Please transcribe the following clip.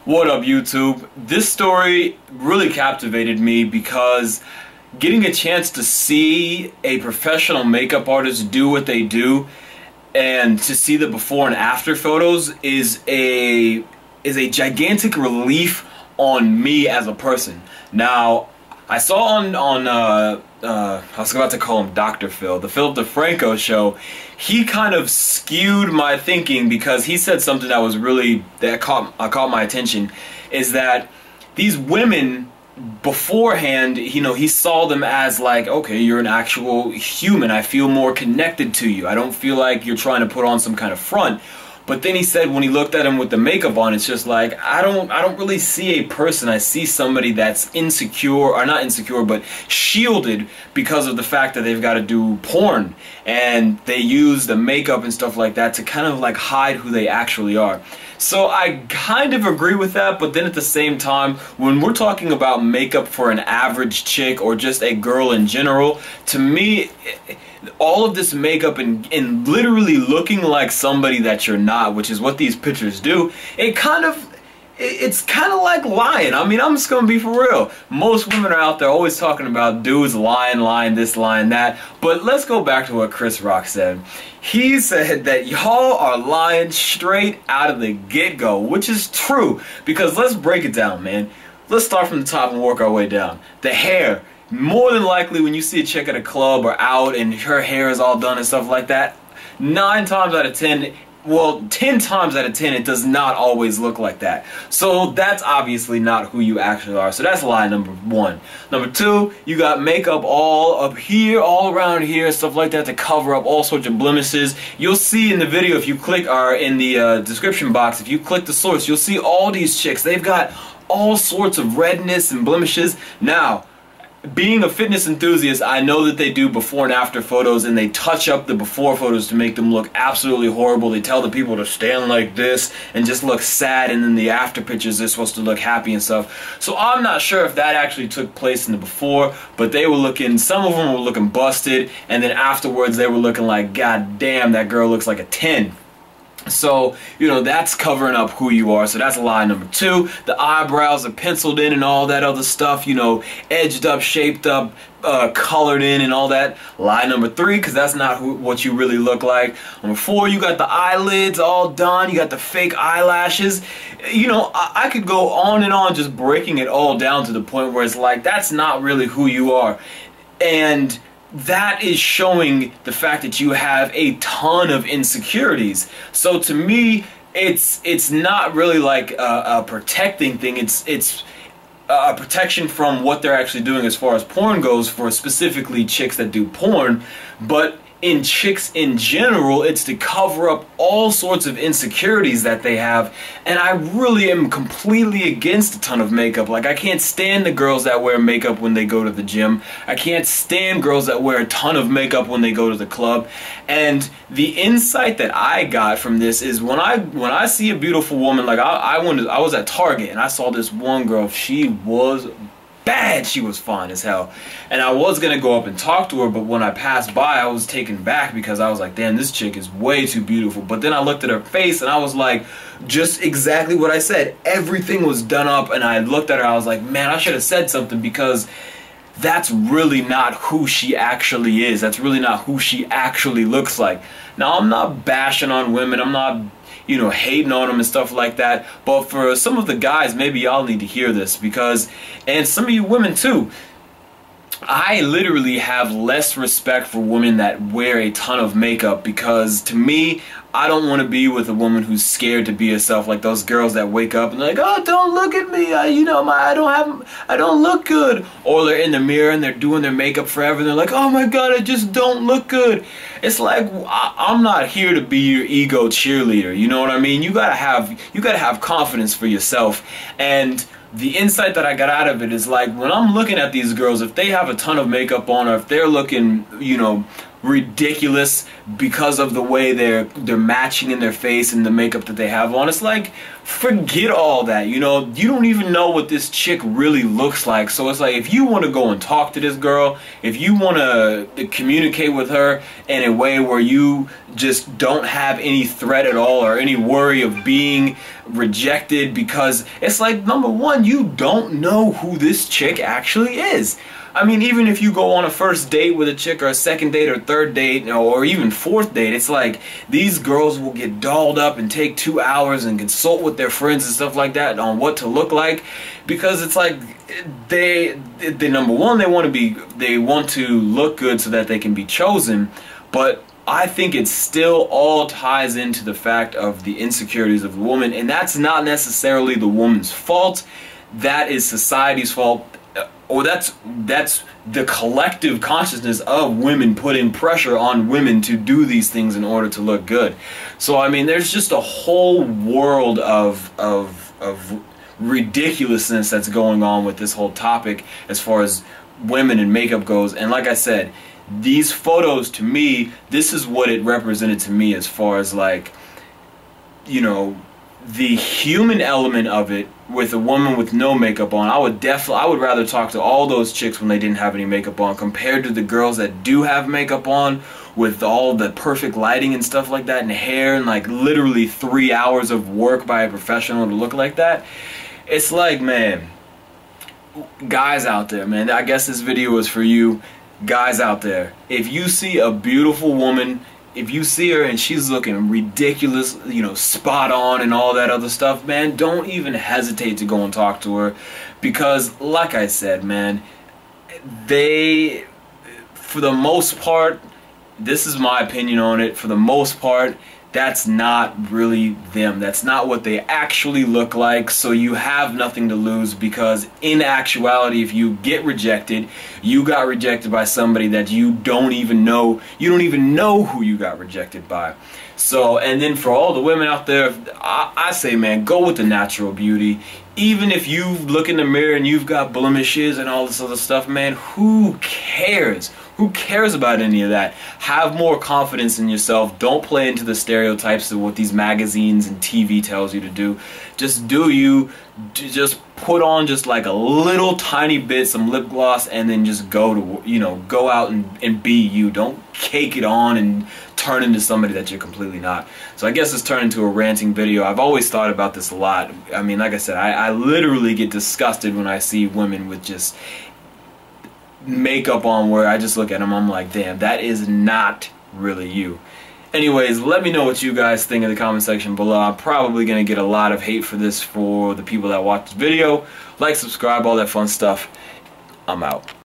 What up, YouTube? This story really captivated me because getting a chance to see a professional makeup artist do what they do and to see the before and after photos is a gigantic relief on me as a person. Now, I saw on I was about to call him Dr. Phil, the Philip DeFranco show. He kind of skewed my thinking because he said something that was really, that caught my attention, is that these women beforehand, you know, he saw them as like, okay, you're an actual human. I feel more connected to you. I don't feel like you're trying to put on some kind of front. But then he said when he looked at him with the makeup on, it's just like, I don't really see a person. I see somebody that's insecure, or not insecure, but shielded because of the fact that they've got to do porn. And they use the makeup and stuff like that to kind of like hide who they actually are. So I kind of agree with that, but then at the same time, when we're talking about makeup for an average chick or just a girl in general, to me, all of this makeup and literally looking like somebody that you're not, which is what these pictures do, it's kind of like lying. I mean, I'm just gonna be for real. Most women are out there always talking about dudes lying this, lying that. But let's go back to what Chris Rock said. He said that y'all are lying straight out of the get-go, which is true. Because let's break it down, man. Let's start from the top and work our way down. The hair. More than likely, when you see a chick at a club or out and her hair is all done and stuff like that, 9 times out of 10, well, 10 times out of 10, it does not always look like that. So that's obviously not who you actually are. So that's lie number 1. Number 2, you got makeup all up here, all around here, stuff like that to cover up all sorts of blemishes. You'll see in the video, if you click, or in the description box, if you click the source, you'll see all these chicks. They've got all sorts of redness and blemishes. Now, being a fitness enthusiast, I know that they do before and after photos, and they touch up the before photos to make them look absolutely horrible. They tell the people to stand like this and just look sad, and then the after pictures they're supposed to look happy and stuff. So I'm not sure if that actually took place in the before, but they were looking, some of them were looking busted, and then afterwards they were looking like, God damn, that girl looks like a 10. So, you know, that's covering up who you are. So that's lie number 2. The eyebrows are penciled in and all that other stuff, you know, edged up, shaped up, colored in and all that. Lie number 3, because that's not what you really look like. Number 4, you got the eyelids all done. You got the fake eyelashes. You know, I could go on and on just breaking it all down to the point where it's like, that's not really who you are. And that is showing the fact that you have a ton of insecurities. So to me, it's not really like a protecting thing. It's a protection from what they're actually doing as far as porn goes, for specifically chicks that do porn. But in chicks in general, it's to cover up all sorts of insecurities that they have. And I really am completely against a ton of makeup. Like, I can't stand the girls that wear makeup when they go to the gym. I can't stand girls that wear a ton of makeup when they go to the club. And the insight that I got from this is when I see a beautiful woman, like I was at Target and I saw this one girl. She was bad. She was fine as hell, and I was gonna go up and talk to her, but when I passed by, I was taken back because I was like, damn, this chick is way too beautiful. But then I looked at her face and I was like, just exactly what I said. Everything was done up, and I looked at her, I was like, man, I should have said something, because that's really not who she actually is. That's really not who she actually looks like. Now, I'm not bashing on women, I'm not, you know, hating on them and stuff like that. But for some of the guys, maybe y'all need to hear this, because, and some of you women too, I literally have less respect for women that wear a ton of makeup, because to me, I don't want to be with a woman who's scared to be herself, like those girls that wake up and they're like, oh, don't look at me, you know, I don't look good. Or they're in the mirror and they're doing their makeup forever and they're like, oh my God, I just don't look good. It's like, I'm not here to be your ego cheerleader, you know what I mean? You gotta have confidence for yourself. And the insight that I got out of it is, like, when I'm looking at these girls, if they have a ton of makeup on, or if they're looking, you know, ridiculous because of the way they're matching in their face and the makeup that they have on, it's like, forget all that. You know, you don't even know what this chick really looks like. So it's like, if you want to go and talk to this girl, if you want to communicate with her in a way where you just don't have any threat at all or any worry of being rejected, because it's like, number one, you don't know who this chick actually is. I mean, even if you go on a first date with a chick, or a second date, or third date, or even fourth date, it's like these girls will get dolled up and take 2 hours and consult with their friends and stuff like that on what to look like, because it's like they number one, they want to look good so that they can be chosen. But I think it still all ties into the fact of the insecurities of the woman, and that's not necessarily the woman's fault. That is society's fault. Or that's the collective consciousness of women putting pressure on women to do these things in order to look good. So I mean, there's just a whole world of ridiculousness that's going on with this whole topic as far as women and makeup goes. And like I said, these photos, to me, this is what it represented to me as far as, like, you know, the human element of it. With a woman with no makeup on, I would rather talk to all those chicks when they didn't have any makeup on, compared to the girls that do have makeup on, with all the perfect lighting and stuff like that, and hair, and like literally 3 hours of work by a professional to look like that. It's like, man, guys out there, man, I guess this video is for you guys out there. If you see a beautiful woman, if you see her and she's looking ridiculous, you know, spot on and all that other stuff, man, don't even hesitate to go and talk to her. Because, like I said, man, for the most part, this is my opinion on it, for the most part, that's not really them. That's not what they actually look like. So you have nothing to lose, because in actuality, if you get rejected, you got rejected by somebody that you don't even know. You don't even know who you got rejected by. So, and then for all the women out there, I say, man, go with the natural beauty. Even if you look in the mirror and you've got blemishes and all this other stuff, man, who cares? Who cares about any of that? Have more confidence in yourself. Don't play into the stereotypes of what these magazines and TV tells you to do. Just do you. Just put on just like a little tiny bit, some lip gloss, and then just go out and be you. Don't cake it on and turn into somebody that you're completely not. So I guess it's turned into a ranting video. I've always thought about this a lot. I mean, like I said, I literally get disgusted when I see women with just makeup on, where I just look at them, I'm like, damn, that is not really you. Anyways, let me know what you guys think in the comment section below. I'm probably going to get a lot of hate for this for the people that watch this video. Like, subscribe, all that fun stuff. I'm out.